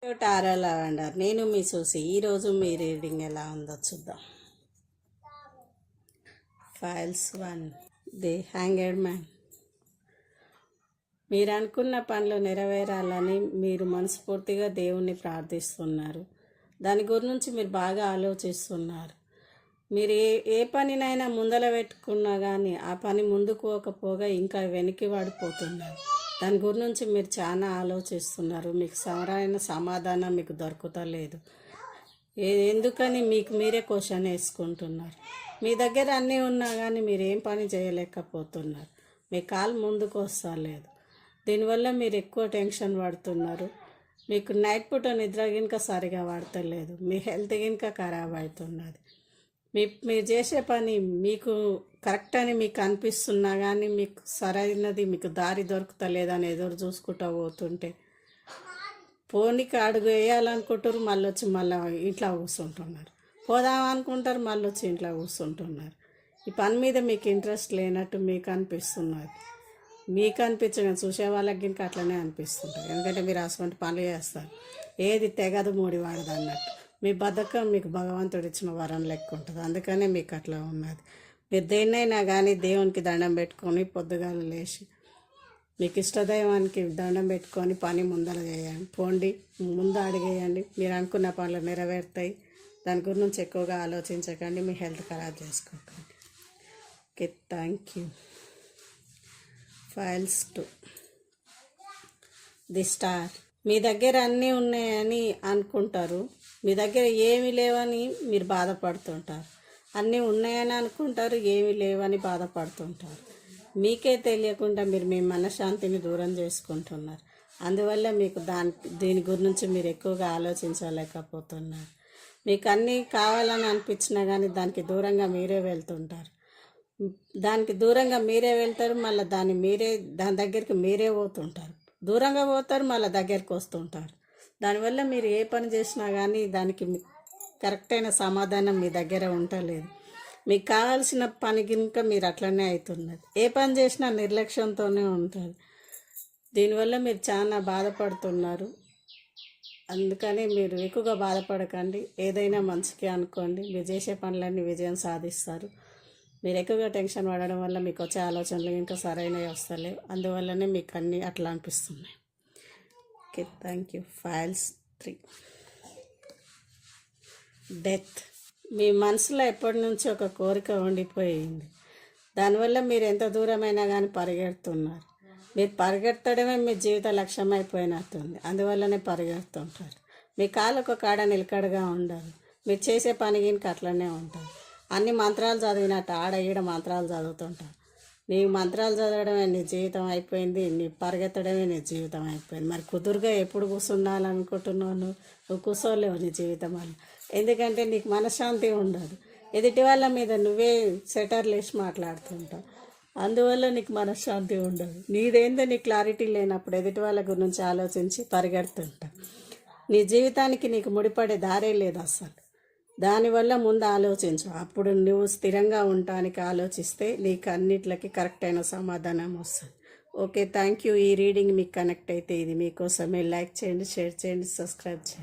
టారా lavender. నేను మీ సూసి. ఈరోజు మీ రీడింగ్ ఎలా ఉందో చూద్దాం. ఫైల్స్ 1. The hanged man. మీరు అనుకున్న పనులు నెరవేరాలని మీరు మనస్ఫూర్తిగా దేవుణ్ణి ప్రార్థిస్తున్నారు. దాని గురించి మీరు బాగా ఆలోచిస్తున్నారు. మీరు ఏ పనినైనా ముందల పెట్టుకున్నా కానీ ఆ పని ముందుకు పోకపోగా ఇంకా వెనక్కి పడిపోతున్నారు. దాని గురించి మీరు చాలా ఆలోచిస్తున్నారు. మీకు సరైన సమాధానం మీకు దొరుకుతలేదు. ఎందుకని మీకు మీరే క్వశ్చన్ వేసుకుంటున్నారు. మీ దగ్గర అన్నీ ఉన్నా కానీ మీరు ఏం పని చేయలేకపోతున్నారు. మీ కాలు ముందుకు వస్తలేదు. దీనివల్ల మీరు ఎక్కువ టెన్షన్ పడుతున్నారు. మీకు నైట్ పూట నిద్ర గినక సరిగా పడతలేదు. మీ హెల్త్ గినక ఖరాబ్ అవుతున్నది. మీరు చేసే పని మీకు కరెక్ట్ అని మీకు అనిపిస్తున్నా కానీ మీకు సరైనది మీకు దారి దొరుకుతలేదని ఎదురు చూసుకుంటూ పోతుంటే పోనీకి అడుగు వేయాలనుకుంటారు, మళ్ళీ వచ్చి మళ్ళీ ఇంట్లో కూర్చుంటున్నారు. పోదాం అనుకుంటారు, మళ్ళీ వచ్చి ఇంట్లో కూర్చుంటున్నారు. ఈ పని మీద మీకు ఇంట్రెస్ట్ లేనట్టు మీకు అనిపిస్తున్నది. మీకు అనిపించగా చూసే వాళ్ళకి ఇంకా అట్లనే అనిపిస్తుంటుంది. ఎందుకంటే మీరు అటువంటి పనులు చేస్తారు. ఏది తెగదు మూడి వాడదు అన్నట్టు. మీ బద్ధకం మీకు భగవంతుడు ఇచ్చిన వరం లెక్క ఉంటుంది. అందుకనే మీకు అట్లా ఉన్నది. మీరు దేన్నైనా కానీ దేవునికి దండం పెట్టుకొని పొద్దుగాల లేచి మీకు ఇష్టదైవానికి దండం పెట్టుకొని పని ముందర చేయండి. పోండి, ముందు అడిగేయండి. మీరు అనుకున్న పనులు నెరవేరుతాయి. దాని గురించి ఎక్కువగా ఆలోచించకండి. మీ హెల్త్ ఖరాబ్ చేసుకోకండి. Okay, thank you. Files 2. The star. మీ దగ్గర అన్నీ ఉన్నాయని అనుకుంటారు. మీ దగ్గర ఏమీ లేవని మీరు బాధపడుతుంటారు. అన్నీ ఉన్నాయని అనుకుంటారు, ఏమీ లేవని బాధపడుతుంటారు. మీకే తెలియకుండా మీరు మీ మనశ్శాంతిని దూరం చేసుకుంటున్నారు. అందువల్ల మీకు దీని గురించి మీరు ఎక్కువగా ఆలోచించలేకపోతున్నారు. మీకు అన్నీ కావాలని అనిపించినా కానీ దానికి దూరంగా మీరే వెళ్తుంటారు. దానికి దూరంగా మీరే వెళ్తారు, మళ్ళీ దాని దగ్గరికి మీరే పోతుంటారు. దూరంగా పోతారు, మళ్ళీ దగ్గరికి వస్తుంటారు. దానివల్ల మీరు ఏ పని చేసినా కానీ దానికి కరెక్ట్ అయిన సమాధానం మీ దగ్గర ఉండలేదు. మీకు కావాల్సిన పని కనుక మీరు అట్లనే అవుతున్నది. ఏ పని చేసినా నిర్లక్ష్యంతోనే ఉంటుంది. దీనివల్ల మీరు చాలా బాధపడుతున్నారు. అందుకని మీరు ఎక్కువగా బాధపడకండి. ఏదైనా మంచిగా అనుకోండి. మీరు చేసే పనులన్నీ విజయం సాధిస్తారు. మీరు ఎక్కువగా టెన్షన్ పడడం వల్ల మీకు వచ్చే ఆలోచనలు ఇంకా సరైనవి వస్తలేవు. అందువల్లనే మీకు అన్నీ అట్లా అనిపిస్తున్నాయి. Okay, thank you. Files 3. Death. మీ మనసులో ఎప్పటి నుంచో ఒక కోరిక ఉండిపోయింది. దానివల్ల మీరు ఎంత దూరమైనా కానీ పరిగెడుతున్నారు. మీరు పరిగెత్తడమే మీ జీవిత లక్ష్యం అయిపోయినట్టుంది. అందువల్లనే పరిగెడుతుంటారు. మీ కాలు ఒక కాడ నిలకడగా ఉండదు. మీరు చేసే పని గినక అట్లనే ఉంటుంది. అన్ని మంత్రాలు చదివినట్టు ఆడ ఈడ మంత్రాలు చదువుతుంటారు. నీ మంత్రాలు చదవడమే నీ జీవితం అయిపోయింది. నీ పరిగెత్తడమే నీ జీవితం అయిపోయింది. మరి కుదురుగా ఎప్పుడు కూర్చుండాలనుకుంటున్నావు? నువ్వు కూర్చోలేవు నీ జీవితం వల్ల. ఎందుకంటే నీకు మనశ్శాంతి ఉండదు. ఎదుటి వాళ్ళ మీద నువ్వే సెటర్లు వేసి మాట్లాడుతుంటావు. అందువల్ల నీకు మనశ్శాంతి ఉండదు. నీదేందో నీ క్లారిటీ లేనప్పుడు ఎదుటి వాళ్ళ గురించి ఆలోచించి పరిగెడుతుంటావు. నీ జీవితానికి నీకు ముడిపడే దారే లేదు అసలు. దానివల్ల ముందు ఆలోచించు. అప్పుడు నువ్వు స్థిరంగా ఉండటానికి ఆలోచిస్తే నీకు అన్నిట్లకి కరెక్ట్ అయిన సమాధానం వస్తుంది. Okay, thank you. ఈ రీడింగ్ మీకు కనెక్ట్ అయితే ఇది మీకోసమే. లైక్ చేయండి, షేర్ చేయండి, సబ్స్క్రైబ్ చేయండి.